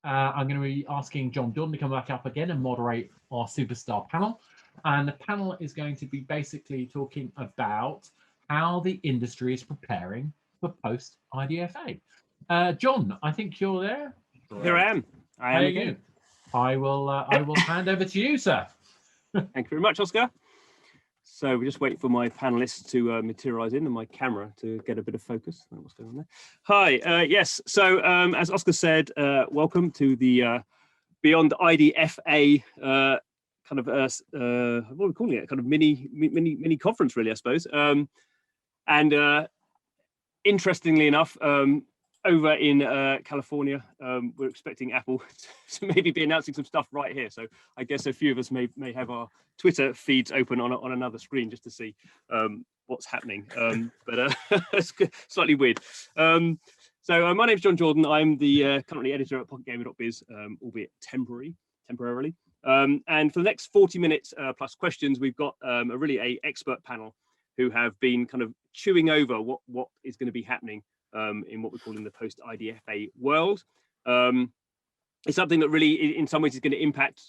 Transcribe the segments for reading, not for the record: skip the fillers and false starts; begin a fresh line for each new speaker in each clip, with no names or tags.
I'm going to be asking John Jordan to come back up again and moderate our superstar panel. And the panel is going to be basically talking about how the industry is preparing for post-IDFA. John, I think you're there.
Here I am. I am again.
I will hand over to you, sir.
Thank you very much, Oscar. So we're just waiting for my panelists to materialize in and my camera to get a bit of focus. What's going on there? Hi, yes. So as Oscar said, welcome to the Beyond IDFA kind of what are we calling it? Kind of mini conference, really, I suppose. And interestingly enough, over in California, we're expecting Apple to maybe be announcing some stuff right here. So I guess a few of us may have our Twitter feeds open on another screen just to see what's happening. But it's slightly weird. So my name's John Jordan. I'm the currently editor at PocketGamer.biz, albeit temporarily. And for the next 40 minutes plus questions, we've got a expert panel who have been kind of chewing over what is going to be happening in what we're calling the post-IDFA world. It's something that really, in some ways, is going to impact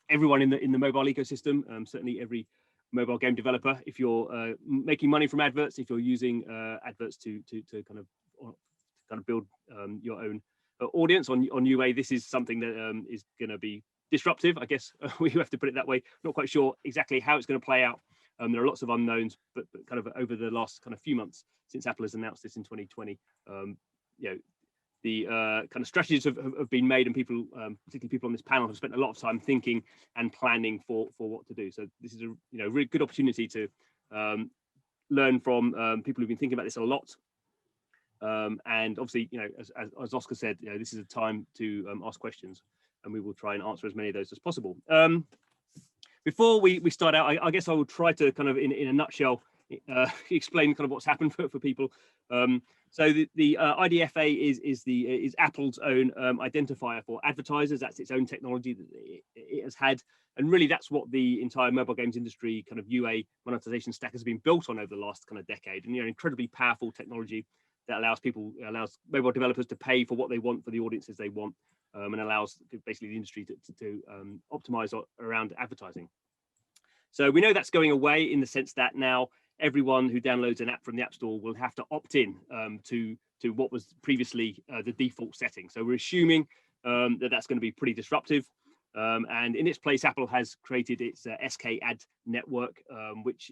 everyone in the mobile ecosystem. Certainly, every mobile game developer. If you're making money from adverts, if you're using adverts to kind of build your own audience on UA, this is something that is going to be disruptive. I guess we have to put it that way. Not quite sure exactly how it's going to play out. There are lots of unknowns, but kind of over the last kind of few months since Apple has announced this in 2020, the kind of strategies have been made, and people, particularly people on this panel, have spent a lot of time thinking and planning for what to do. So this is a really good opportunity to learn from people who've been thinking about this a lot. And obviously, as Oscar said, this is a time to ask questions, and we will try and answer as many of those as possible. Before we start out, I guess I will try to kind of, in a nutshell, explain kind of what's happened for people. So the IDFA is Apple's own identifier for advertisers. That's its own technology that it has had, and really that's what the entire mobile games industry kind of UA monetization stack has been built on over the last kind of decade. And incredibly powerful technology that allows mobile developers to pay for what they want for the audiences they want. And allows basically the industry to optimize around advertising. So we know that's going away in the sense that now everyone who downloads an app from the App Store will have to opt in to what was previously the default setting. So we're assuming that that's going to be pretty disruptive. And in its place, Apple has created its SKAdNetwork, which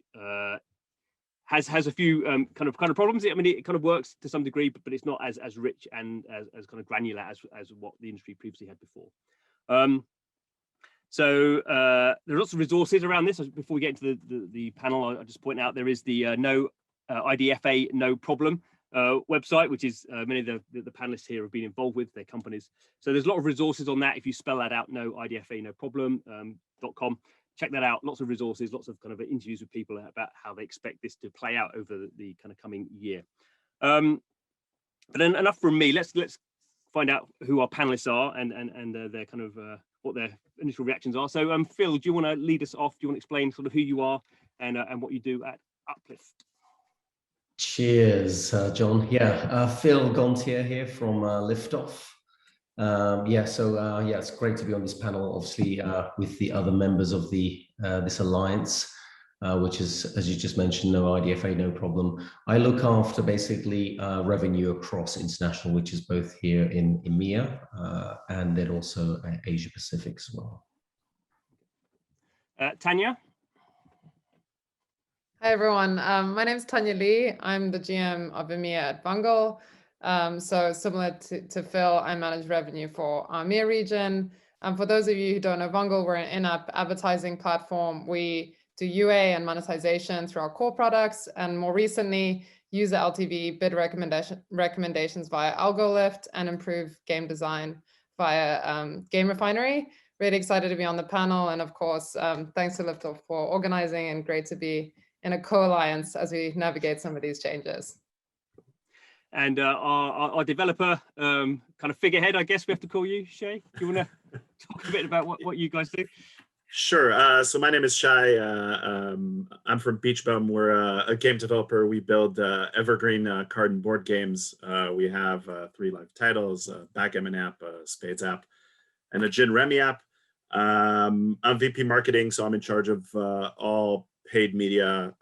has a few kind of problems. I mean, it kind of works to some degree, but it's not as rich and as kind of granular as what the industry previously had before. So there are lots of resources around this. Before we get into the panel, I'll just point out there is the No IDFA No Problem website, which is many of the panelists here have been involved with their companies. So there's a lot of resources on that. If you spell that out, No IDFA No Problem.com. Check that out. Lots of resources, lots of kind of interviews with people about how they expect this to play out over the kind of coming year. But then enough from me. Let's find out who our panelists are and their kind of what their initial reactions are. So Phil, do you want to lead us off? Do you want to explain sort of who you are and what you do at Uplift?
Cheers, John. Yeah, Phil Gontier here from Liftoff. It's great to be on this panel, obviously, with the other members of this alliance, which is, as you just mentioned, No IDFA, No Problem. I look after basically revenue across international, which is both here in EMEA and then also Asia Pacific as well.
Tanya?
Hi, everyone. My name is Tanya Lee. I'm the GM of EMEA at Vungle. So similar to Phil, I manage revenue for our EMEA region. For those of you who don't know Vungle, we're an in-app advertising platform. We do UA and monetization through our core products, and more recently, user LTV bid recommendations via AlgoLift and improve game design via Game Refinery. Really excited to be on the panel, and of course, thanks to Liftoff for organizing, and great to be in a co-alliance as we navigate some of these changes.
And our developer kind of figurehead, I guess we have to call you, Shay. Do you want to talk a bit about what you guys do?
Sure. So my name is Shay. I'm from Beach Bum. We're a game developer. We build evergreen card and board games. We have 3 live titles, Backgammon app, Spades app, and a Gin Remy app. I'm VP marketing, so I'm in charge of all paid media,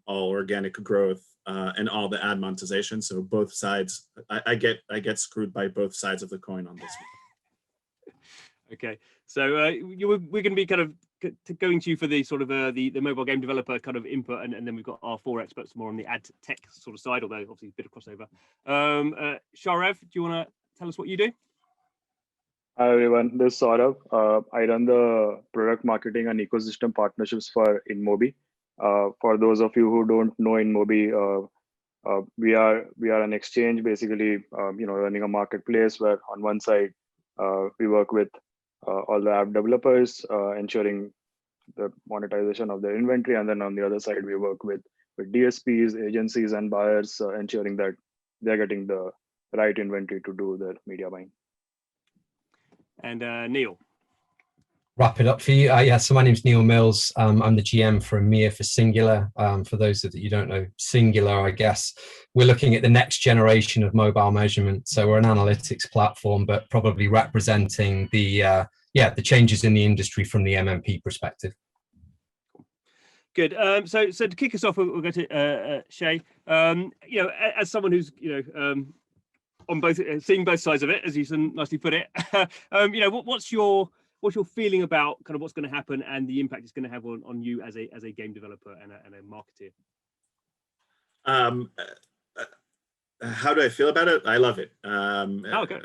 all organic growth, and all the ad monetization. So both sides, I get screwed by both sides of the coin on this one.
Okay, so we're going to be kind of going to you for the sort of the mobile game developer kind of input, and then we've got our 4 experts more on the ad tech sort of side, although obviously a bit of crossover. Saurav, do you want to tell us what you do?
Hi everyone, this is Saurav. I run the product marketing and ecosystem partnerships for InMobi. For those of you who don't know InMobi, we are an exchange, basically, running a marketplace where on one side we work with all the app developers, ensuring the monetization of their inventory, and then on the other side we work with DSPs, agencies, and buyers, ensuring that they're getting the right inventory to do their media buying.
And Neil.
Wrap it up for you. Yeah, so my name's Neil Mills. I'm the GM for EMEA for Singular. For those that you don't know, Singular, I guess, we're looking at the next generation of mobile measurement. So we're an analytics platform, but probably representing the changes in the industry from the MMP perspective.
Good. So to kick us off, we'll go to Shay. As someone who's on both, seeing both sides of it, as you nicely put it, what's your feeling about kind of what's going to happen and the impact it's going to have on you as a game developer and a marketer?
How do I feel about it? I love it.
Okay.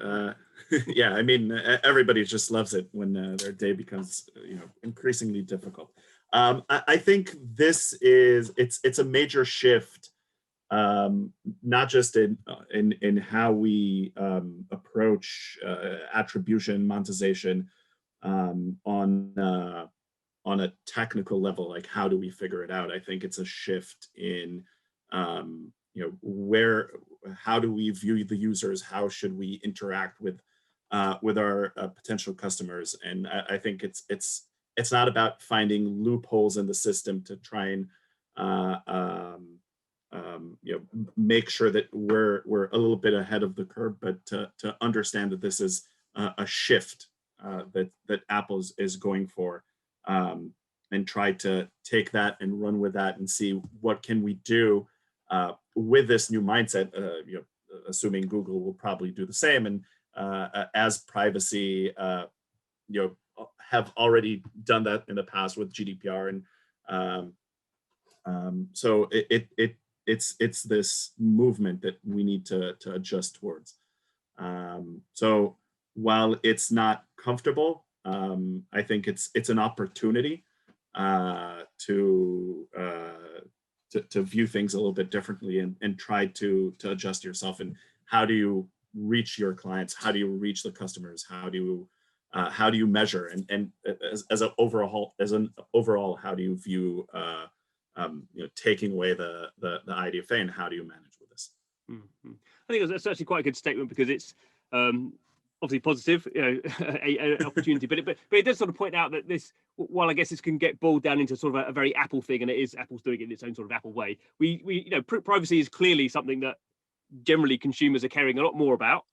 Yeah, I mean, everybody just loves it when their day becomes increasingly difficult. I think this is it's a major shift. Not just in how we approach attribution, monetization on a technical level, like how do we figure it out? I think it's a shift in how do we view the users? How should we interact with our potential customers? And I think it's not about finding loopholes in the system to try and make sure that we're a little bit ahead of the curve, but to understand that this is a shift that Apple is going for, and try to take that and run with that and see what can we do with this new mindset. Assuming Google will probably do the same, and as privacy, have already done that in the past with GDPR, and so it's this movement that we need to adjust towards. So while it's not comfortable, I think it's an opportunity to view things a little bit differently and try to adjust yourself. And how do you reach your clients? How do you reach the customers? How do you measure? And as an overall, how do you view taking away the IDFA, and how do you manage with this?
Mm-hmm. I think that's actually quite a good statement, because it's obviously positive, an opportunity, but it does sort of point out that this, while I guess this can get boiled down into sort of a very Apple thing, and it is Apple's doing it in its own sort of Apple way. Privacy is clearly something that generally consumers are caring a lot more about.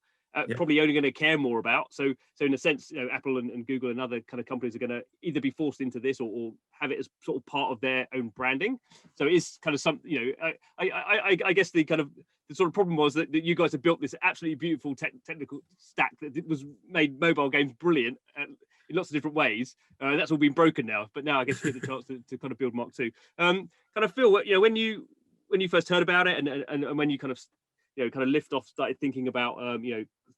Probably only going to care more about. So in a sense, Apple and Google and other kind of companies are going to either be forced into this or have it as sort of part of their own branding. So it is kind of something, I guess the kind of the sort of problem was that you guys have built this absolutely beautiful technical stack that was made mobile games brilliant in lots of different ways. That's all been broken now, but now I guess you get the chance to kind of build Mark 2. Kind of feel, when you first heard about it and when you kind of Liftoff started thinking about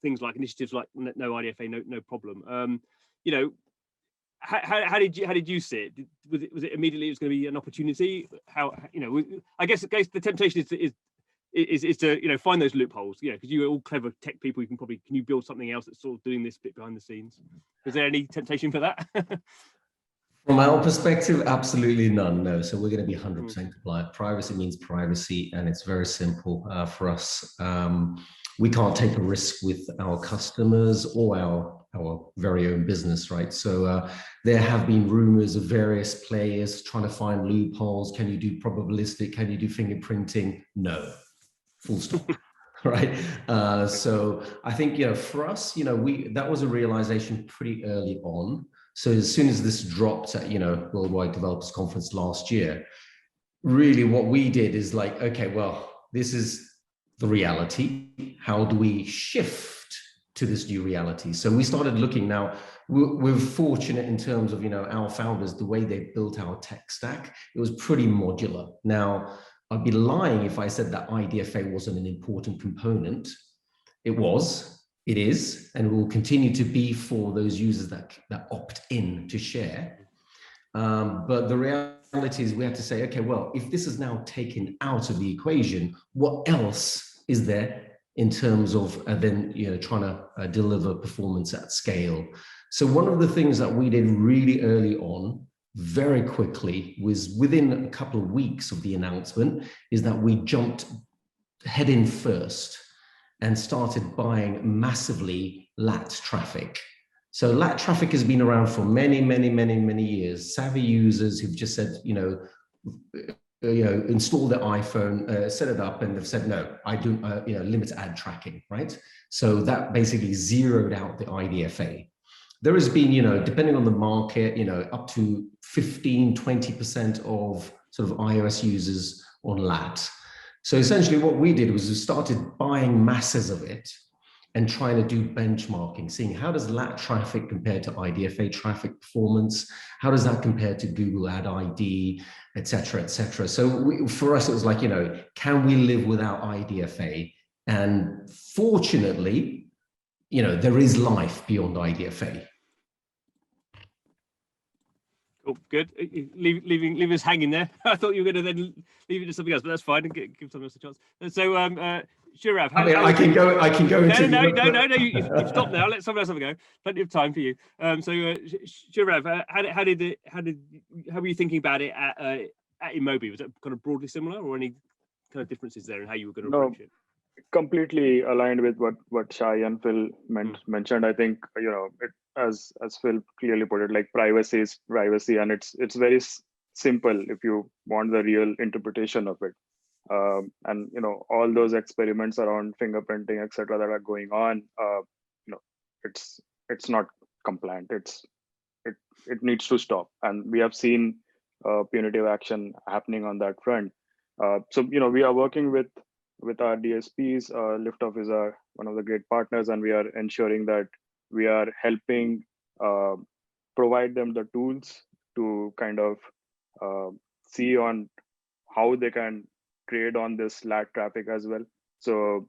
things like initiatives like no IDFA, no problem. How did you see it? Was it immediately it was going to be an opportunity? I guess the temptation is to find those loopholes, because you're all clever tech people. Can you build something else that's sort of doing this bit behind the scenes? Was there any temptation for that?
From our perspective, absolutely none. No. So we're going to be 100% compliant. Privacy means privacy, and it's very simple for us. We can't take a risk with our customers or our very own business, right? So there have been rumors of various players trying to find loopholes. Can you do probabilistic? Can you do fingerprinting? No. Full stop. right? So I think, for us, that was a realization pretty early on. So as soon as this dropped at, Worldwide Developers Conference last year, really what we did is like, okay, well, this is the reality. How do we shift to this new reality? So we started looking now. We're fortunate in terms of, our founders, the way they built our tech stack, it was pretty modular. Now, I'd be lying if I said that IDFA wasn't an important component. It was, it is, and will continue to be for those users that opt in to share. But the reality is we have to say, okay, well, if this is now taken out of the equation, what else is there in terms of then trying to deliver performance at scale? So one of the things that we did really early on, very quickly, was within a couple of weeks of the announcement, is that we jumped head in first and started buying massively LAT traffic. So LAT traffic has been around for many, many, many, many years. Savvy users who've just said, install their iPhone, set it up, and they've said, no, I do, limit ad tracking, right? So that basically zeroed out the IDFA. There has been, depending on the market, up to 15, 20% of sort of iOS users on LAT. So essentially what we did was we started buying masses of it and trying to do benchmarking, seeing how does LAT traffic compare to IDFA traffic performance? How does that compare to Google Ad ID, et cetera, et cetera? So for us, it was like, can we live without IDFA? And fortunately, there is life beyond IDFA.
Oh, good. Leaving us hanging there. I thought you were going to then leave it to something else, but that's fine. And give someone else a chance. And so, Saurav,
I can go into
no. You've stopped now. Let someone else have a go. Plenty of time for you. So, Saurav, how were you thinking about it at InMobi? Was that kind of broadly similar, or any kind of differences there in how you were going to approach it?
Completely aligned with what Shay and Phil mentioned. I think it, as Phil clearly put it, like privacy is privacy, and it's very simple if you want the real interpretation of it. And all those experiments around fingerprinting, etc., that are going on, it's not compliant. It needs to stop, and we have seen punitive action happening on that front. So we are working with our DSPs. Liftoff is one of the great partners, and we are ensuring that we are helping provide them the tools to kind of see on how they can trade on this LAT traffic as well. So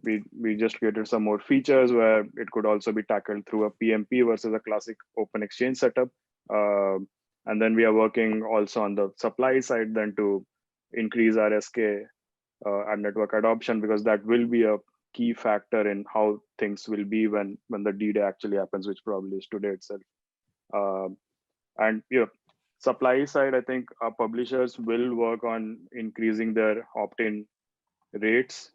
we just created some more features where it could also be tackled through a PMP versus a classic open exchange setup. And then we are working also on the supply side then to increase our SKAdNetwork adoption, because that will be a key factor in how things will be when the D-Day actually happens, which probably is today itself. And supply side, I think our publishers will work on increasing their opt-in rates,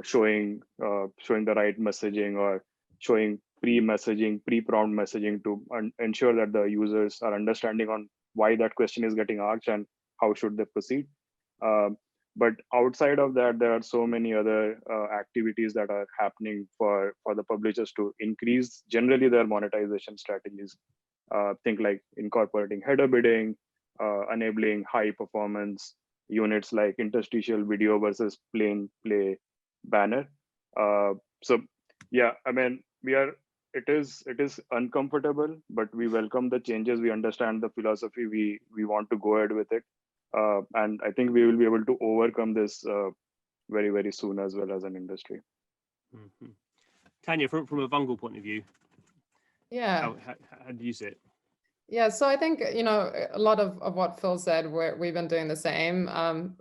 showing the right messaging, or showing pre-prompt messaging to ensure that the users are understanding on why that question is getting asked and how should they proceed. But outside of that, there are so many other activities that are happening for the publishers to increase generally their monetization strategies. Think like incorporating header bidding, enabling high performance units like interstitial video versus plain play banner. So yeah, I mean, it is uncomfortable, but we welcome the changes. We understand the philosophy. We want to go ahead with it. And I think we will be able to overcome this very, very soon as well as an industry.
Mm-hmm. Tanya, from a Vungle point of view,
yeah,
how do you see it?
Yeah, so I think, a lot of what Phil said, we've been doing the same.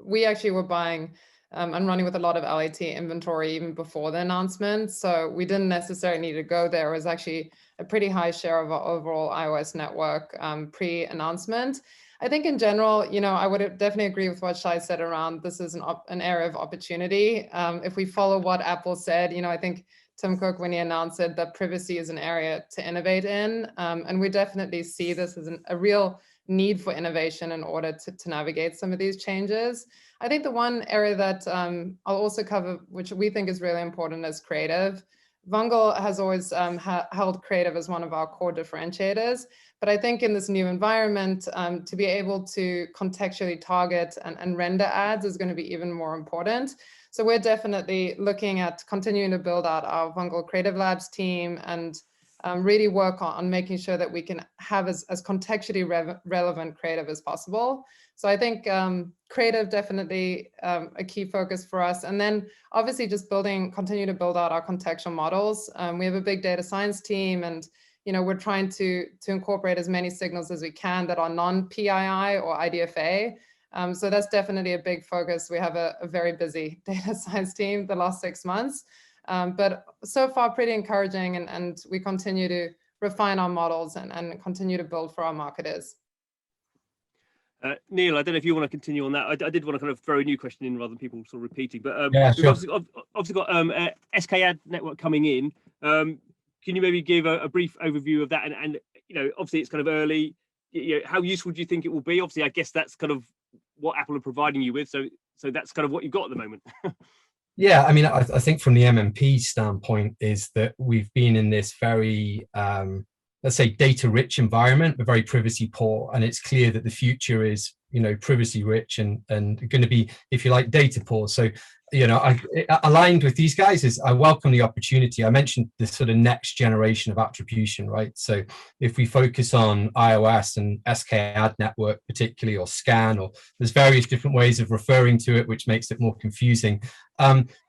We actually were buying and running with a lot of LAT inventory even before the announcement. So we didn't necessarily need to go there. It was actually a pretty high share of our overall iOS network pre-announcement. I think in general, I would definitely agree with what Shay said around this is an area of opportunity. If we follow what Apple said, I think Tim Cook, when he announced it, that privacy is an area to innovate in. And we definitely see this as a real need for innovation in order to navigate some of these changes. I think the one area that I'll also cover, which we think is really important, is creative. Vungle has always held creative as one of our core differentiators, but I think in this new environment, to be able to contextually target and render ads is going to be even more important. So we're definitely looking at continuing to build out our Vungle Creative Labs team and really work on making sure that we can have as contextually relevant creative as possible. So I think creative definitely a key focus for us. And then obviously just continue to build out our contextual models. We have a big data science team, and we're trying to incorporate as many signals as we can that are non-PII or IDFA. So that's definitely a big focus. We have a very busy data science team the last 6 months. But so far pretty encouraging, and we continue to refine our models and continue to build for our marketers.
Neil, I don't know if you want to continue on that. I did want to kind of throw a new question in rather than people sort of repeating, but
yeah, sure.
we've obviously got SKAdNetwork coming in. Can you maybe give a brief overview of that? And obviously it's kind of early. How useful do you think it will be? Obviously, I guess that's kind of what Apple are providing you with. So that's kind of what you've got at the moment.
Yeah, I mean, I think from the MMP standpoint is that we've been in this very, let's say, data-rich environment, but very privacy-poor, and it's clear that the future is, privacy-rich and going to be, if you like, data-poor. So, I aligned with these guys is I welcome the opportunity. I mentioned this sort of next generation of attribution, right? So if we focus on iOS and SKAdNetwork particularly, or SCAN, or there's various different ways of referring to it, which makes it more confusing.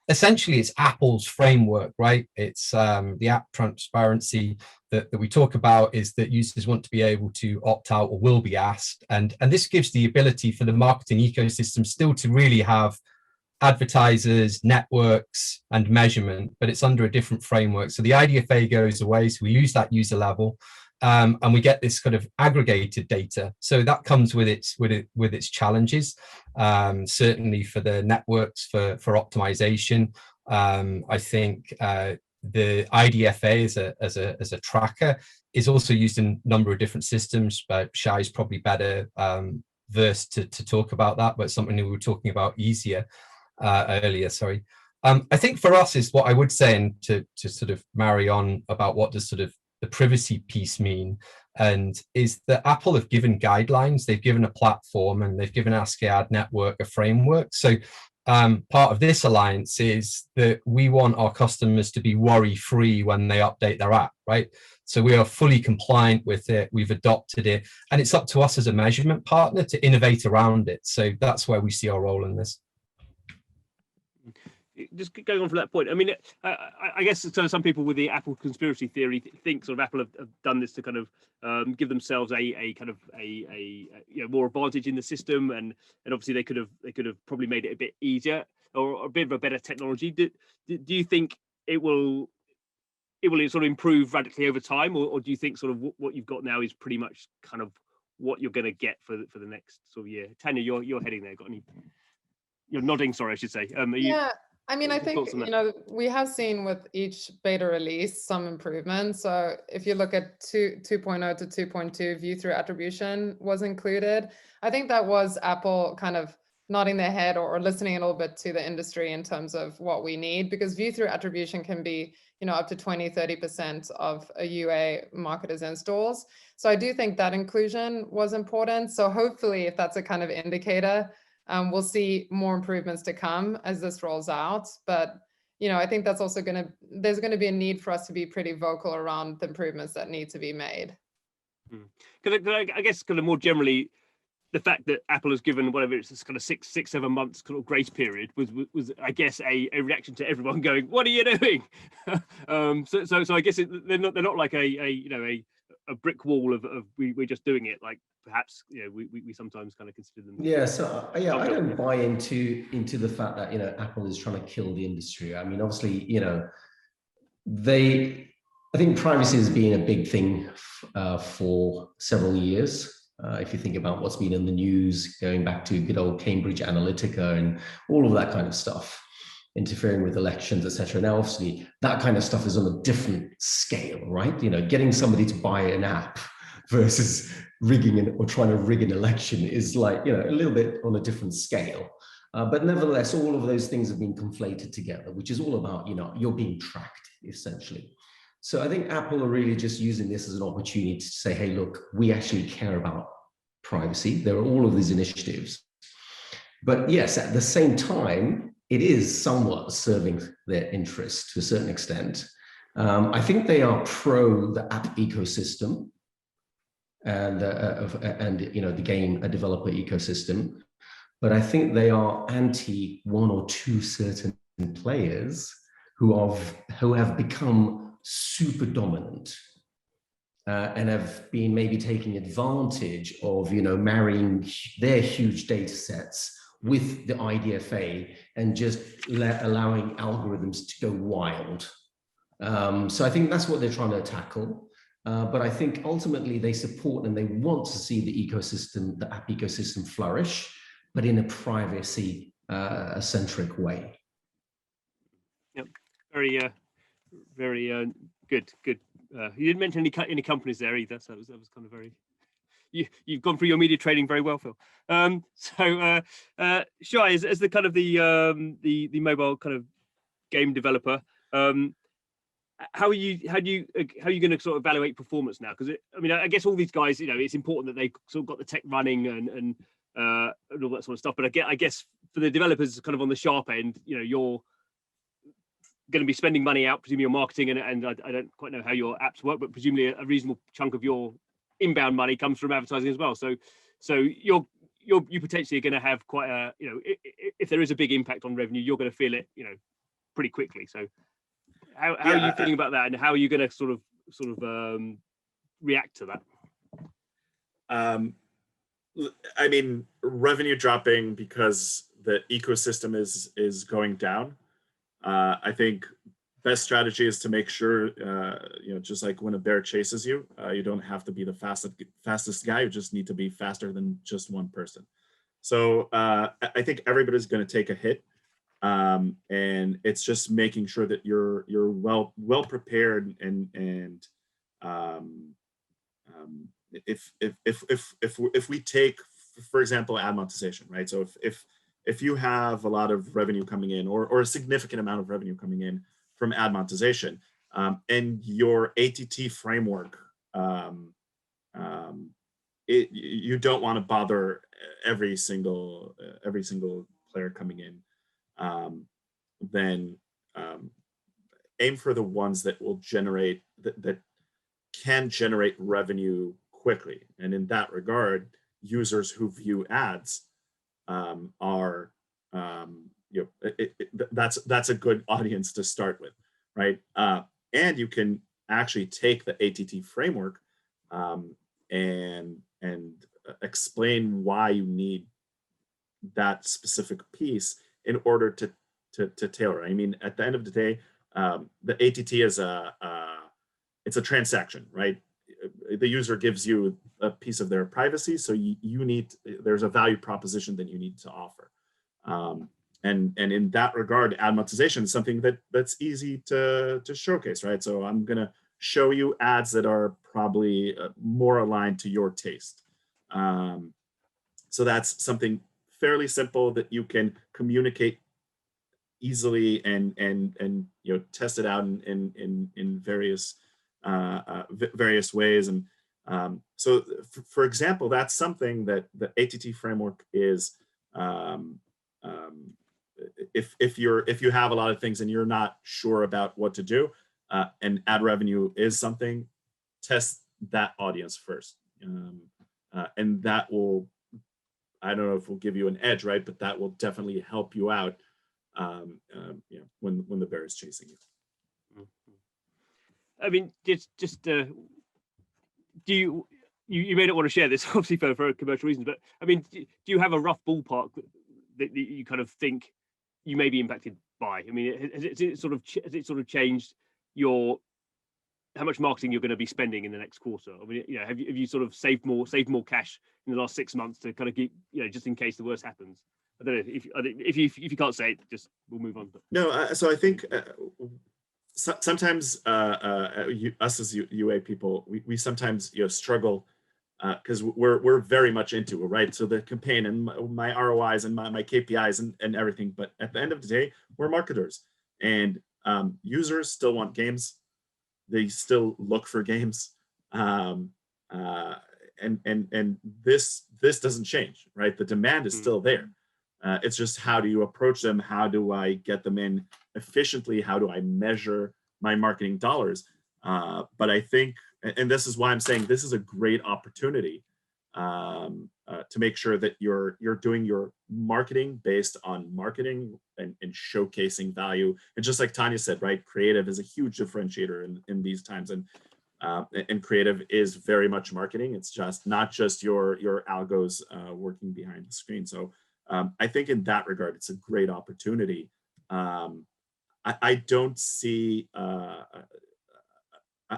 Essentially, it's Apple's framework, right? It's the app transparency that we talk about is that users want to be able to opt out or will be asked. And this gives the ability for the marketing ecosystem still to really have advertisers, networks, and measurement, but it's under a different framework. So the IDFA goes away, so we lose that user level, and we get this kind of aggregated data. So that comes with its challenges. Certainly for the networks for optimization, I think the IDFA as a tracker is also used in a number of different systems, but Shay is probably better versed to talk about that, but something that we were talking about earlier, sorry. I think for us is what I would say, and to sort of marry on about what does sort of the privacy piece mean, and is that Apple have given guidelines, they've given a platform, and they've given our SKAdNetwork a framework. So part of this alliance is that we want our customers to be worry-free when they update their app, right? So we are fully compliant with it, we've adopted it, and it's up to us as a measurement partner to innovate around it. So that's where we see our role in this.
Just going on from that point, I mean, I guess so some people with the Apple conspiracy theory think sort of Apple have done this to kind of give themselves a kind of a more advantage in the system, and obviously they could have probably made it a bit easier or a bit of a better technology. Do you think it will sort of improve radically over time, or do you think sort of what you've got now is pretty much kind of what you're going to get for the next sort of year? Tanya, you're heading there. Got any? You're nodding. Sorry, I should say.
Yeah. I mean, I think, we have seen with each beta release some improvements. So if you look at 2.0 to 2.2, view-through attribution was included. I think that was Apple kind of nodding their head or listening a little bit to the industry in terms of what we need, because view-through attribution can be, up to 20-30% of a UA marketer's installs. So I do think that inclusion was important. So hopefully, if that's a kind of indicator, we'll see more improvements to come as this rolls out. But, I think that's also there's going to be a need for us to be pretty vocal around the improvements that need to be made.
Because I guess kind of more generally, the fact that Apple has given whatever it's this kind of 6-7 months kind of grace period was I guess a reaction to everyone going, what are you doing? So I guess they're not like a brick wall of we're just doing it, like perhaps we sometimes kind of consider them.
Yeah, so I don't buy into the fact that Apple is trying to kill the industry. I mean, obviously, I think privacy has been a big thing for several years. If you think about what's been in the news, going back to good old Cambridge Analytica and all of that kind of stuff, interfering with elections, etc. Now, obviously, that kind of stuff is on a different scale, right? Getting somebody to buy an app versus rigging or trying to rig an election is like, you know, a little bit on a different scale. But nevertheless, all of those things have been conflated together, which is all about, you know, you're being tracked essentially. So I think Apple are really just using this as an opportunity to say, hey, look, we actually care about privacy. There are all of these initiatives. But yes, at the same time, it is somewhat serving their interests to a certain extent. I think they are pro the app ecosystem and you know, the game developer ecosystem. But I think they are anti one or two certain players who have become super dominant and have been maybe taking advantage of, you know, marrying their huge data sets with the IDFA and just allowing algorithms to go wild. So I think that's what they're trying to tackle. But I think ultimately they support and they want to see the ecosystem, the app ecosystem flourish, but in a privacy centric way.
Yep, very good. You didn't mention any companies there either, so that was kind of very. You've gone through your media training very well, Phil. Shay, as the kind of the mobile kind of game developer, how are you going to sort of evaluate performance now? Because I mean, I guess all these guys, you know, it's important that they sort of got the tech running and all that sort of stuff. But I guess for the developers, kind of on the sharp end, you know, you're going to be spending money out, presumably your marketing, and I don't quite know how your apps work, but presumably a reasonable chunk of your inbound money comes from advertising as well. So you potentially are going to have quite a, you know, if there is a big impact on revenue, you're going to feel it, you know, pretty quickly. So how are you feeling about that, and how are you going to sort of react to that?
I mean, revenue dropping because the ecosystem is going down. I think best strategy is to make sure, you know, just like when a bear chases you, you don't have to be the fastest guy. You just need to be faster than just one person. So I think everybody's going to take a hit, and it's just making sure that you're well prepared and if we take, for example, ad monetization, right? So if you have a lot of revenue coming in, or a significant amount of revenue coming in from ad monetization, and your ATT framework, you don't want to bother every single player coming in, then aim for the ones that will generate that can generate revenue quickly. And in that regard, users who view ads are you know, that's a good audience to start with, right? And you can actually take the ATT framework and explain why you need that specific piece in order to tailor. I mean, at the end of the day, the ATT is it's a transaction, right? The user gives you a piece of their privacy, so there's a value proposition that you need to offer. And in that regard, ad monetization is something that's easy to showcase, right? So I'm gonna show you ads that are probably more aligned to your taste. So that's something fairly simple that you can communicate easily and you know, test it out in various ways. And so for example, that's something that the ATT framework is, if you have a lot of things and you're not sure about what to do, and ad revenue is something, test that audience first. And that will, I don't know if we'll give you an edge, right? But that will definitely help you out, you know, when the bear is chasing you.
I mean, just do you may not want to share this, obviously for commercial reasons, but I mean, do you have a rough ballpark that you kind of think you may be impacted by? I mean, has it sort of changed how much marketing you're going to be spending in the next quarter? I mean, you know, have you sort of saved more cash in the last 6 months to kind of keep, you know, just in case the worst happens? I don't know if you can't say it, just we'll move on.
No, so I think sometimes us as UA people, we sometimes, you know, struggle because we're very much into it, right? So the campaign and my ROIs and my KPIs and everything. But at the end of the day, we're marketers, and users still want games. They still look for games, and this doesn't change, right? The demand is still there. It's just, how do you approach them? How do I get them in efficiently? How do I measure my marketing dollars? But I think, and this is why I'm saying this is a great opportunity to make sure that you're doing your marketing based on marketing and showcasing value. And just like Tanya said, right, creative is a huge differentiator in these times, and creative is very much marketing. It's just not just your algos working behind the screen. So I think in that regard, it's a great opportunity. I don't see.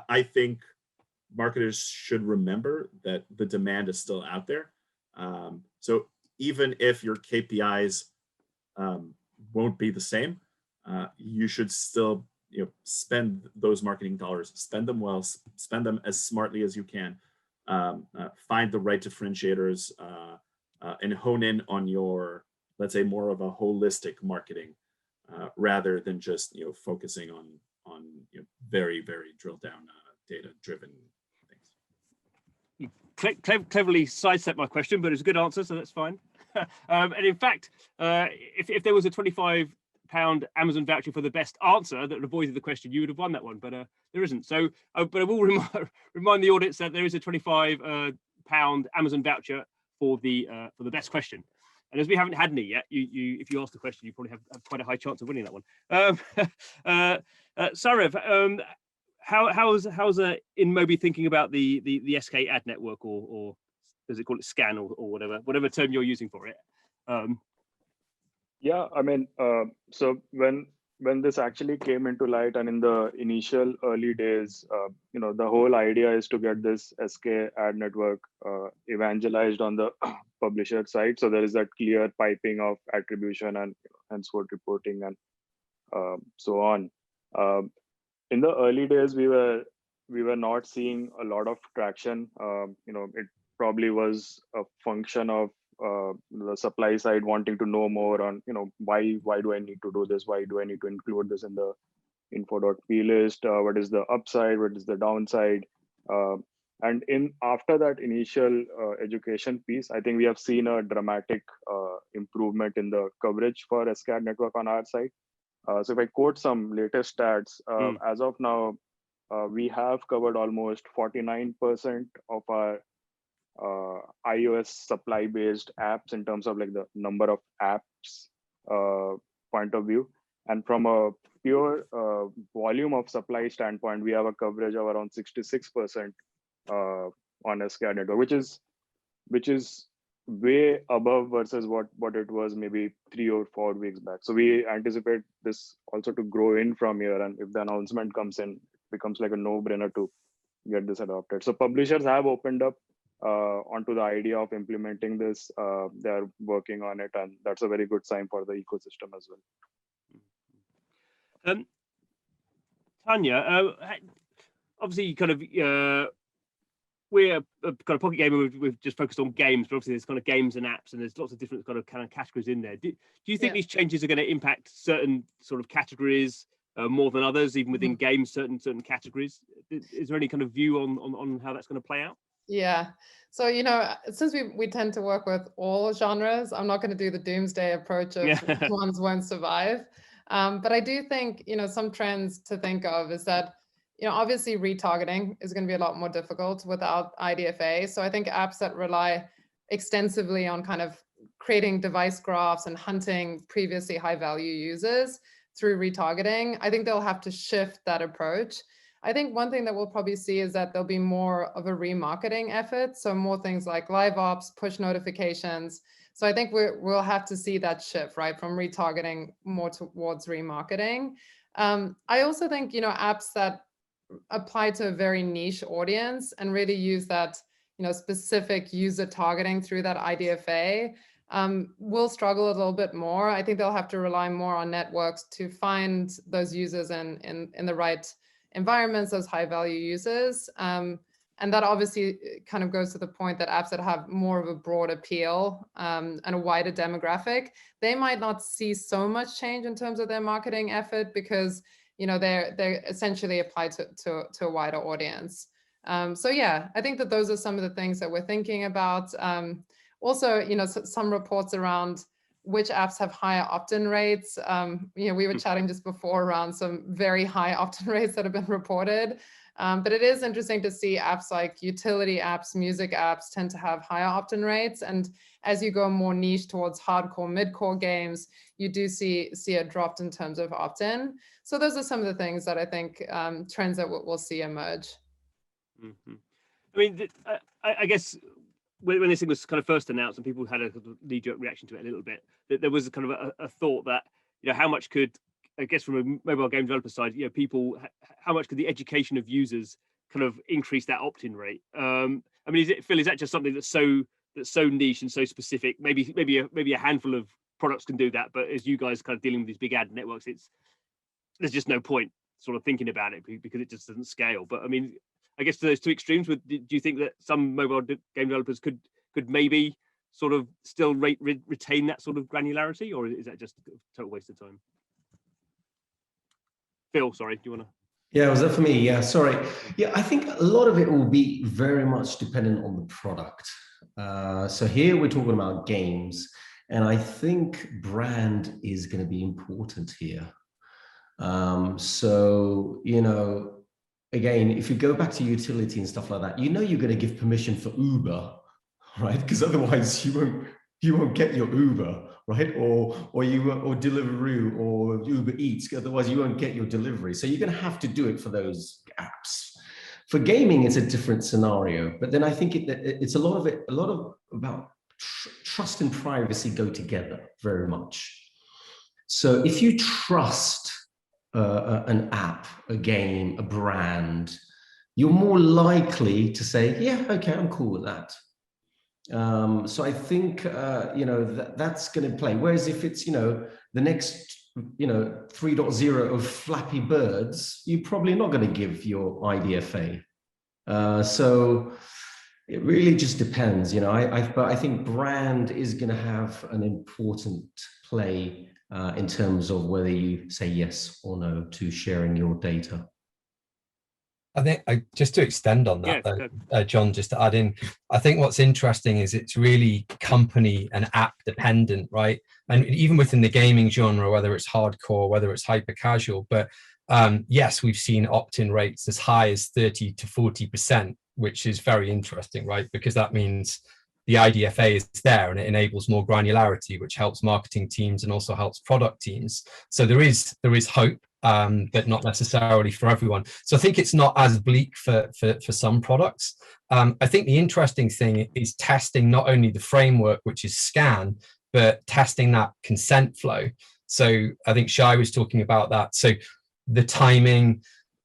I think marketers should remember that the demand is still out there. So even if your KPIs won't be the same, you should still spend those marketing dollars, spend them well, spend them as smartly as you can, find the right differentiators, and hone in on your, let's say, more of a holistic marketing rather than just focusing on very, very drill down data driven things.
You cleverly sidestepped my question, but it's a good answer, so that's fine. And in fact, if there was a £25 Amazon voucher for the best answer that avoided the question, you would have won that one, but there isn't. So, but I will remind the audience that there is a £25 Amazon voucher for the best question. And as we haven't had any yet, if you ask the question, you probably have quite a high chance of winning that one. Saurav, how's InMobi thinking about the SKAdNetwork, or does it call it SCAN or whatever term you're using for it?
Yeah, I mean, so when this actually came into light, and in the initial early days, the whole idea is to get this SKAdNetwork evangelized on the publisher side. So there is that clear piping of attribution and henceforth reporting and so on. In the early days, we were not seeing a lot of traction. It probably was a function of the supply side wanting to know more on, why do I need to do this? Why do I need to include this in the info.p list? What is the upside? What is the downside? And after that initial education piece, I think we have seen a dramatic improvement in the coverage for SKAdNetwork on our side. So if I quote some latest stats, as of now, we have covered almost 49% of our iOS supply-based apps in terms of like the number of apps point of view. And from a pure volume of supply standpoint, we have a coverage of around 66% on SKAdNetwork, which is way above versus what it was maybe 3 or 4 weeks back. So we anticipate this also to grow in from here, and if the announcement comes in, it becomes like a no-brainer to get this adopted. So publishers have opened up onto the idea of implementing this. They're working on it, and that's a very good sign for the ecosystem as well.
Tanya, obviously, kind of we're kind of Pocket Gamer. We've just focused on games, but obviously there's kind of games and apps, and there's lots of different kind of categories in there. Do you think these changes are going to impact certain sort of categories more than others, even within games, certain categories? Is there any kind of view on how that's going to play out?
Yeah. So, since we tend to work with all genres, I'm not going to do the doomsday approach of which ones won't survive. But I do think, some trends to think of is that, obviously retargeting is going to be a lot more difficult without IDFA. So I think apps that rely extensively on kind of creating device graphs and hunting previously high value users through retargeting, I think they'll have to shift that approach. I think one thing that we'll probably see is that there'll be more of a remarketing effort. So more things like live ops, push notifications. So I think we'll have to see that shift, right, from retargeting more towards remarketing. I also think, apps that apply to a very niche audience and really use that, specific user targeting through that IDFA will struggle a little bit more. I think they'll have to rely more on networks to find those users in the right environments, those high value users. And And that obviously kind of goes to the point that apps that have more of a broad appeal and a wider demographic, they might not see so much change in terms of their marketing effort because, you know, they're essentially applied to a wider audience. So yeah, I think that those are some of the things that we're thinking about. Also, you know, some reports around which apps have higher opt-in rates. You know, we were chatting just before around some very high opt-in rates that have been reported. But it is interesting to see apps like utility apps, music apps tend to have higher opt-in rates. And as you go more niche towards hardcore, mid-core games, you do see a drop in terms of opt-in. So those are some of the things that I think trends that we'll see emerge.
Mm-hmm. I mean, I guess when this thing was kind of first announced and people had a knee-jerk reaction to it a little bit, that there was a kind of a thought that, you know, how much could, I guess from a mobile game developer side, you know, people, how much could the education of users kind of increase that opt-in rate? I mean, Phil, is that just something that's so niche and so specific? Maybe a handful of products can do that, but as you guys kind of dealing with these big ad networks, there's just no point sort of thinking about it because it just doesn't scale. But I mean, I guess to those two extremes, do you think that some mobile game developers could maybe sort of still retain that sort of granularity, or is that just a total waste of time? Phil, sorry, do you want to?
Yeah, was that for me? Yeah, sorry. Yeah, I think a lot of it will be very much dependent on the product. So here we're talking about games, and I think brand is going to be important here. So, you know, again, if you go back to utility and stuff like that, you know you're going to give permission for Uber, right? Because otherwise you won't get your Uber, right? Or Deliveroo or Uber Eats. Otherwise you won't get your delivery. So you're going to have to do it for those apps. For gaming, it's a different scenario. But then I think it's a lot about trust and privacy go together very much. So if you trust an app, a game, a brand, you're more likely to say, yeah, okay, I'm cool with that. So I think, you know, that's going to play. Whereas if it's, you know, the next, you know, 3.0 of Flappy Birds, you're probably not going to give your IDFA. So it really just depends, you know, but I think brand is going to have an important play in terms of whether you say yes or no to sharing your data.
I think just to extend on that, John, just to add in, I think what's interesting is it's really company and app dependent, right? And even within the gaming genre, whether it's hardcore, whether it's hyper casual, but yes, we've seen opt-in rates as high as 30 to 40%, which is very interesting, right? Because that means the IDFA is there and it enables more granularity, which helps marketing teams and also helps product teams. So there is hope, but not necessarily for everyone. So I think it's not as bleak for some products. I think the interesting thing is testing not only the framework, which is SKAN, but testing that consent flow. So I think Shay was talking about that. So the timing,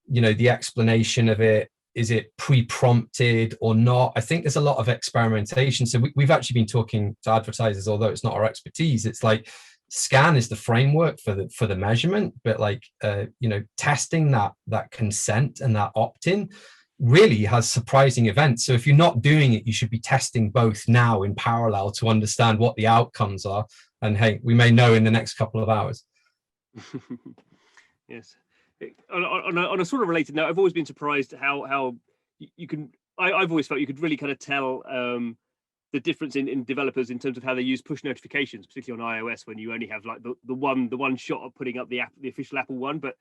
you know, the explanation of it, is it pre-prompted or not? I think there's a lot of experimentation. So we've actually been talking to advertisers, although it's not our expertise. It's like SKAN is the framework for the measurement, but like you know, testing that consent and that opt-in really has surprising events. So if you're not doing it, you should be testing both now in parallel to understand what the outcomes are. And hey, we may know in the next couple of hours.
Yes. On a sort of related note, I've always been surprised how you can. I've always felt you could really kind of tell the difference in developers in terms of how they use push notifications, particularly on iOS, when you only have like the one shot of putting up the official Apple one. But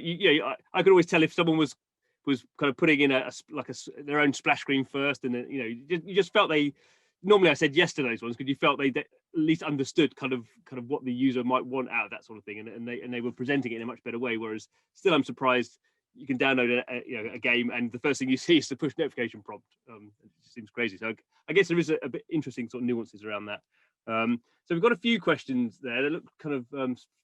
you know, I could always tell if someone was kind of putting in their own splash screen first, and then, you know, you just felt they. Normally I said yes to those ones because you felt they at least understood kind of what the user might want out of that sort of thing, and they were presenting it in a much better way. Whereas still, I'm surprised you can download a game and the first thing you see is the push notification prompt. It seems crazy. So I guess there is a bit interesting sort of nuances around that. So we've got a few questions there that look kind of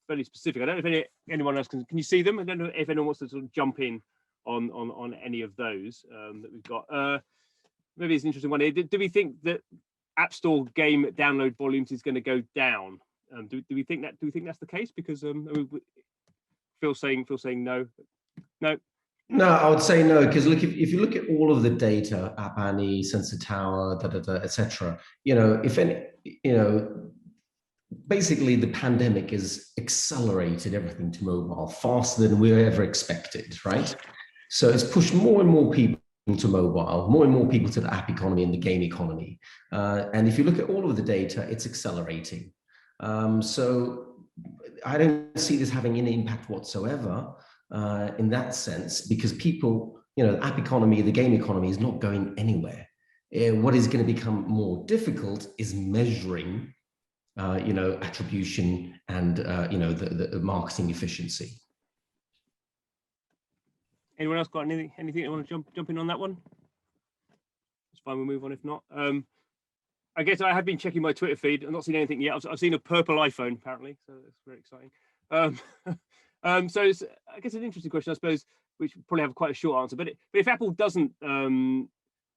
fairly specific. I don't know if anyone else can you see them? I don't know if anyone wants to sort of jump in on any of those that we've got. Maybe it's an interesting one here. Do we think that App Store game download volumes is going to go down? Do we think that? Do we think that's the case? Because Phil's saying no.
No, I would say no, because look, if you look at all of the data, App Annie, Sensor Tower, etc., if any, basically the pandemic has accelerated everything to mobile faster than we ever expected, right? So it's pushed more and more people to mobile, more and more people to the app economy and the game economy. And if you look at all of the data, it's accelerating. So I don't see this having any impact whatsoever in that sense, because people, the app economy, the game economy is not going anywhere. What is going to become more difficult is measuring, attribution and, the marketing efficiency.
Anyone else got anything they want to jump in on that one? It's fine, we'll move on if not. I guess I have been checking my Twitter feed. I've not seen anything yet. I've seen a purple iPhone apparently, so that's very exciting. So it's, I guess, an interesting question, I suppose, which probably have quite a short answer. But if Apple doesn't kind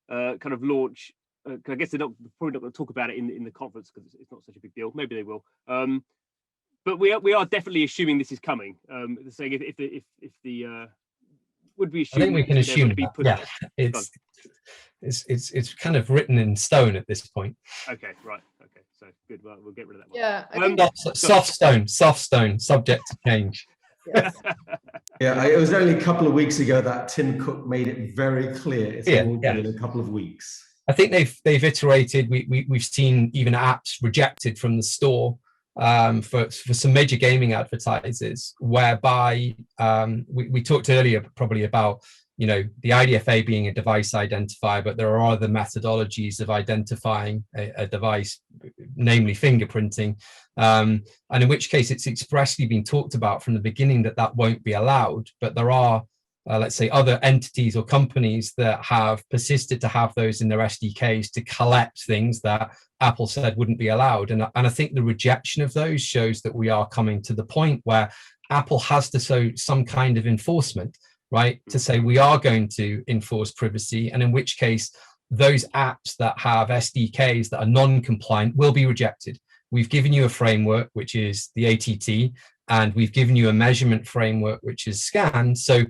of launch, I guess they're probably not going to talk about it in the conference because it's not such a big deal. Maybe they will. But we are definitely assuming this is coming. Saying if the would we assume?
I think we can assume
be
that. Yeah, it's kind of written in stone at this point.
Okay, right. Okay, so good. Well, we'll get rid of that one.
Yeah, I think
soft stone, subject to change.
yes.
Yeah, it was only a couple of weeks ago that Tim Cook made it very clear it's going to be in a couple of weeks.
I think they've iterated. We've seen even apps rejected from the store for some major gaming advertisers, whereby we talked earlier probably about the IDFA being a device identifier, but there are other methodologies of identifying a device, namely fingerprinting, and in which case it's expressly been talked about from the beginning that won't be allowed. But there are let's say other entities or companies that have persisted to have those in their SDKs to collect things that Apple said wouldn't be allowed. And I think the rejection of those shows that we are coming to the point where Apple has to show some kind of enforcement, right? To say we are going to enforce privacy, and in which case those apps that have SDKs that are non-compliant will be rejected. We've given you a framework, which is the ATT, and we've given you a measurement framework, which is SKAN. So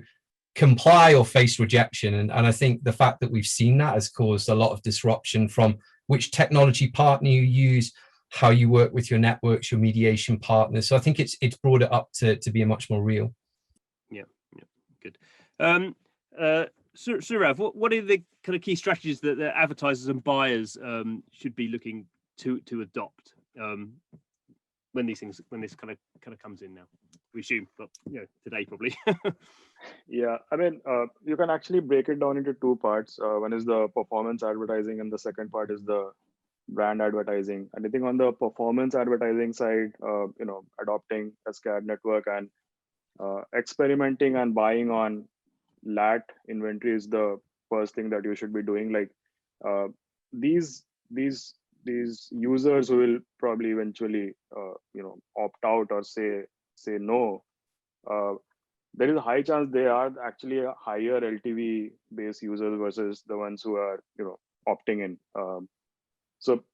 comply or face rejection. And I think the fact that we've seen that has caused a lot of disruption from which technology partner you use, how you work with your networks, your mediation partners. So I think it's brought it up to be a much more real.
Yeah, good. Saurav, what are the kind of key strategies that the advertisers and buyers should be looking to adopt when this kind of comes in now? We assume, but today probably.
Yeah, I mean, you can actually break it down into two parts. One is the performance advertising, and the second part is the brand advertising. And I think on the performance advertising side, adopting a SKAdNetwork and experimenting and buying on LAT inventory is the first thing that you should be doing. Like these users who will probably eventually opt out or say no. There is a high chance they are actually a higher LTV based users versus the ones who are opting in. So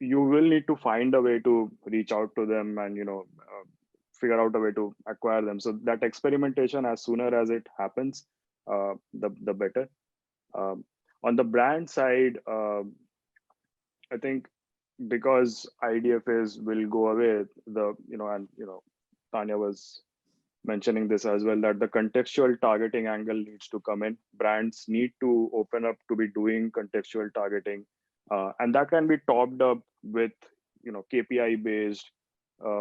you will need to find a way to reach out to them and figure out a way to acquire them. So that experimentation, as sooner as it happens, the better. On the brand side, I think because IDFAs will go away, Tanya was mentioning this as well, that the contextual targeting angle needs to come in. Brands need to open up to be doing contextual targeting, and that can be topped up with KPI based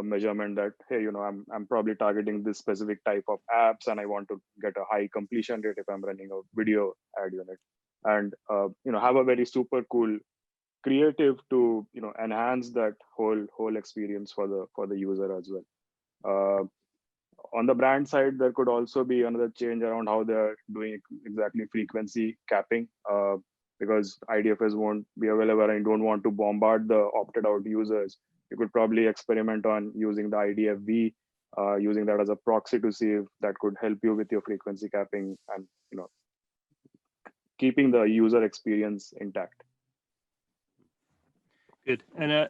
measurement that, hey, I'm probably targeting this specific type of apps and I want to get a high completion rate if I'm running a video ad unit, and have a very super cool creative to enhance that whole experience for the user as well. On the brand side, there could also be another change around how they're doing exactly frequency capping, because IDFAs won't be available and you don't want to bombard the opted out users. You could probably experiment on using the IDFV, using that as a proxy to see if that could help you with your frequency capping and keeping the user experience intact.
Good. And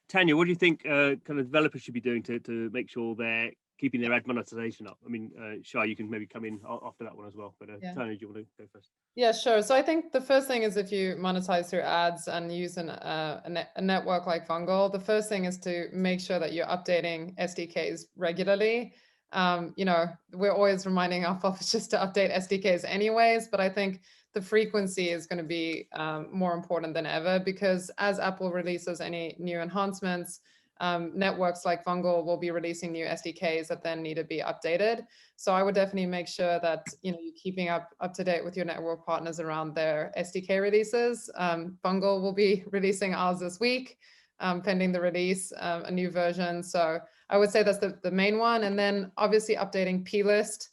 Tanya, what do you think kind of developers should be doing to make sure they're keeping their ad monetization up. I mean, Shay, you can maybe come in after that one as well. But Tanya, do you want to go first?
Yeah, sure. So I think the first thing is if you monetize through ads and use a network like Vungle, the first thing is to make sure that you're updating SDKs regularly. You know, we're always reminding our publishers to update SDKs anyways, but I think the frequency is going to be more important than ever, because as Apple releases any new enhancements, networks like Vungle will be releasing new SDKs that then need to be updated. So I would definitely make sure that you're keeping up to date with your network partners around their SDK releases. Vungle will be releasing ours this week, pending the release, a new version. So I would say that's the main one. And then obviously updating plist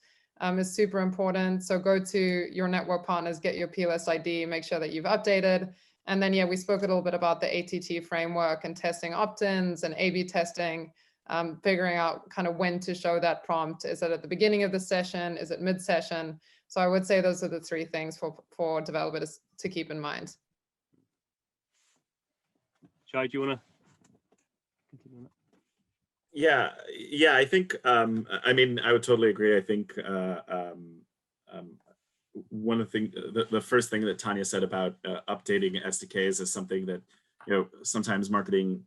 is super important. So go to your network partners, get your plist ID, make sure that you've updated. And then, yeah, we spoke a little bit about the ATT framework and testing opt-ins and A/B testing, figuring out kind of when to show that prompt. Is it at the beginning of the session? Is it mid-session? So I would say those are the three things for developers to keep in mind.
Shay, do you want to continue on that?
Yeah, I think, I mean, I would totally agree. I think one of the first thing that Tanya said about updating SDKs is something that, you know, sometimes marketing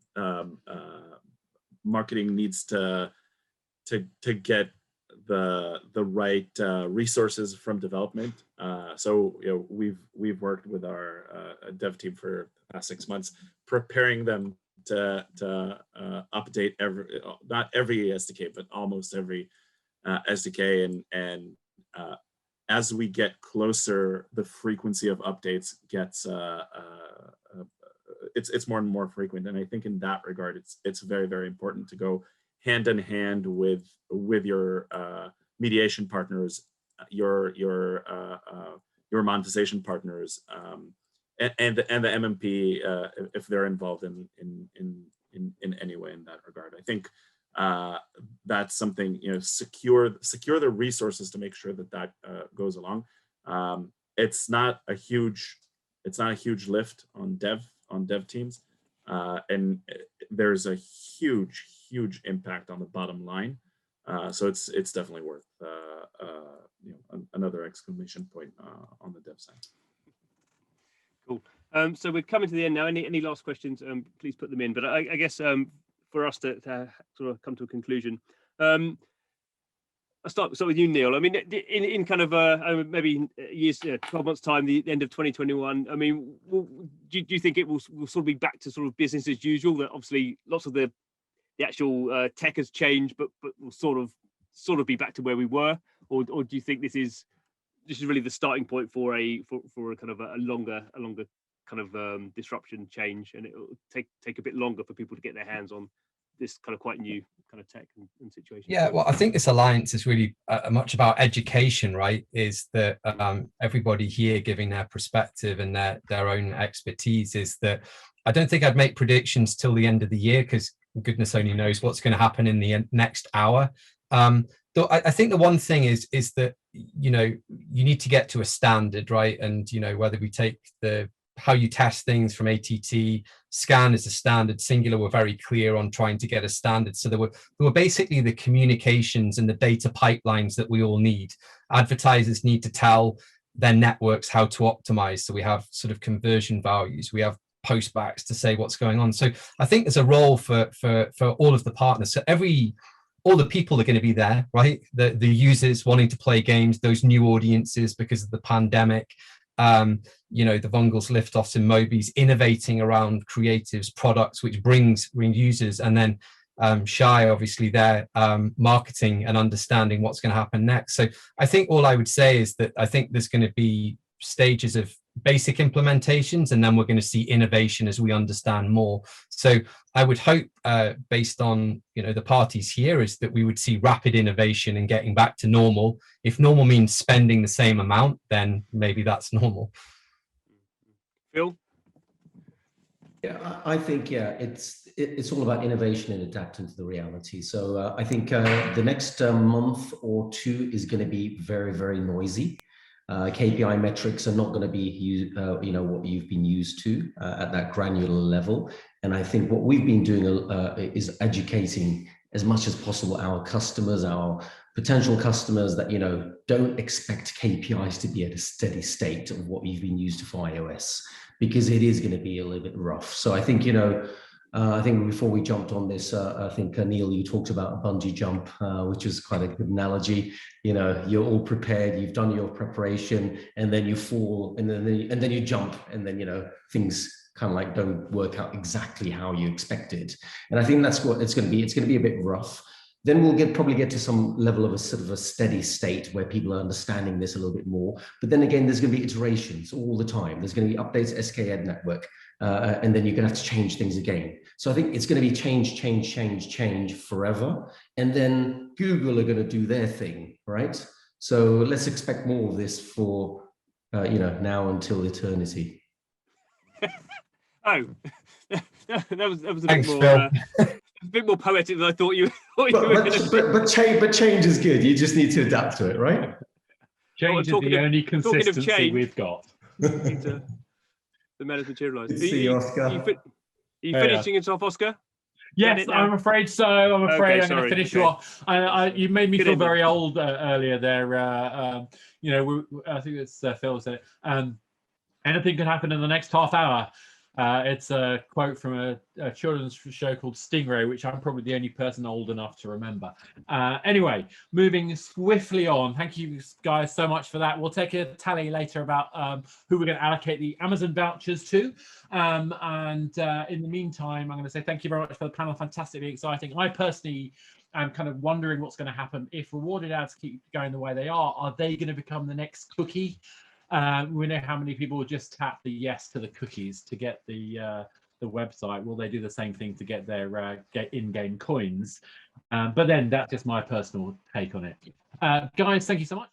needs to get the right resources from development. So, you know, we've worked with our dev team for the past 6 months, preparing them to update not every SDK, but almost every SDK, and as we get closer, the frequency of updates gets it's more and more frequent. And I think in that regard, it's very, very important to go hand in hand with your mediation partners, your monetization partners, and the MMP if they're involved in any way in that regard. I think that's something, you know, secure the resources to make sure that goes along. It's not a huge lift on dev teams, and there's a huge impact on the bottom line. So it's definitely worth you know, another exclamation point on the dev side.
Cool. So we're coming to the end now. Any last questions? Please put them in. But I guess for us to sort of come to a conclusion, I'll start with you, Neil. I mean, in kind of maybe years, 12 months time, the end of 2021. I mean, do you think it will sort of be back to sort of business as usual? That obviously lots of the actual tech has changed, but will sort of be back to where we were, or do you think this is really the starting point for a kind of a longer kind of disruption change, and it will take a bit longer for people to get their hands on this kind of quite new kind of tech and situation?
Yeah, well, I think this alliance is really much about education, right? Is that everybody here giving their perspective and their own expertise. Is that I don't think I'd make predictions till the end of the year, because goodness only knows what's going to happen in the next hour. Though I think the one thing is that, you know, you need to get to a standard, right? And, you know, whether we take how you test things from ATT, SKAN is a standard, Singular were very clear on trying to get a standard. So there were basically the communications and the data pipelines that we all need. Advertisers need to tell their networks how to optimize. So we have sort of conversion values, we have postbacks to say what's going on. So I think there's a role for all of the partners. So all the people are going to be there, right? The users wanting to play games, those new audiences because of the pandemic, you know, the Vungles, Liftoffs, and InMobis innovating around creatives, products, which brings users, and then Shay, obviously, there marketing and understanding what's going to happen next. So I think all I would say is that I think there's going to be stages of basic implementations, and then we're going to see innovation as we understand more. So I would hope, based on, you know, the parties here, is that we would see rapid innovation and getting back to normal. If normal means spending the same amount, then maybe that's normal.
Phil?
Yeah, I think, yeah, it's all about innovation and adapting to the reality. So I think the next month or two is going to be very, very noisy. KPI metrics are not going to be, you know, what you've been used to at that granular level. And I think what we've been doing is educating as much as possible our customers, our potential customers that, don't expect KPIs to be at a steady state of what you've been used to for iOS, because it is going to be a little bit rough. So I think, I think before we jumped on this, I think Neil, you talked about a bungee jump, which is quite a good analogy. You're all prepared, you've done your preparation, and then you fall, and then you jump, and then things kind of like don't work out exactly how you expected. And I think that's what it's going to be. It's going to be a bit rough. Then we'll probably get to some level of a sort of a steady state where people are understanding this a little bit more. But then again, there's going to be iterations all the time. There's going to be updates to SKAdNetwork, and then you're going to have to change things again. So I think it's going to be change forever. And then Google are going to do their thing, right? So let's expect more of this for, now until eternity.
Oh, that was a
Thanks,
bit more,
Phil.
a bit more poetic than I thought you were going to say.
But change is good. You just need to adapt to it, right?
Change is the only consistency we've got.
The men have materialized.
Good to see you, Oscar.
Are you finishing it off, Oscar?
Yes, I'm afraid so. I'm afraid I'm going to finish you off. You made me feel very old earlier there. I think it's Phil said it. Anything could happen in the next half hour. It's a quote from a children's show called Stingray, which I'm probably the only person old enough to remember. Anyway, moving swiftly on. Thank you guys so much for that. We'll take a tally later about who we're going to allocate the Amazon vouchers to. In the meantime, I'm going to say thank you very much for the panel. Fantastically exciting. I personally am kind of wondering what's going to happen if rewarded ads keep going the way they are. Are they going to become the next cookie? We know how many people just tap the yes to the cookies to get the website. Will they do the same thing to get their in-game coins? But then that's just my personal take on it. Guys, thank you so much.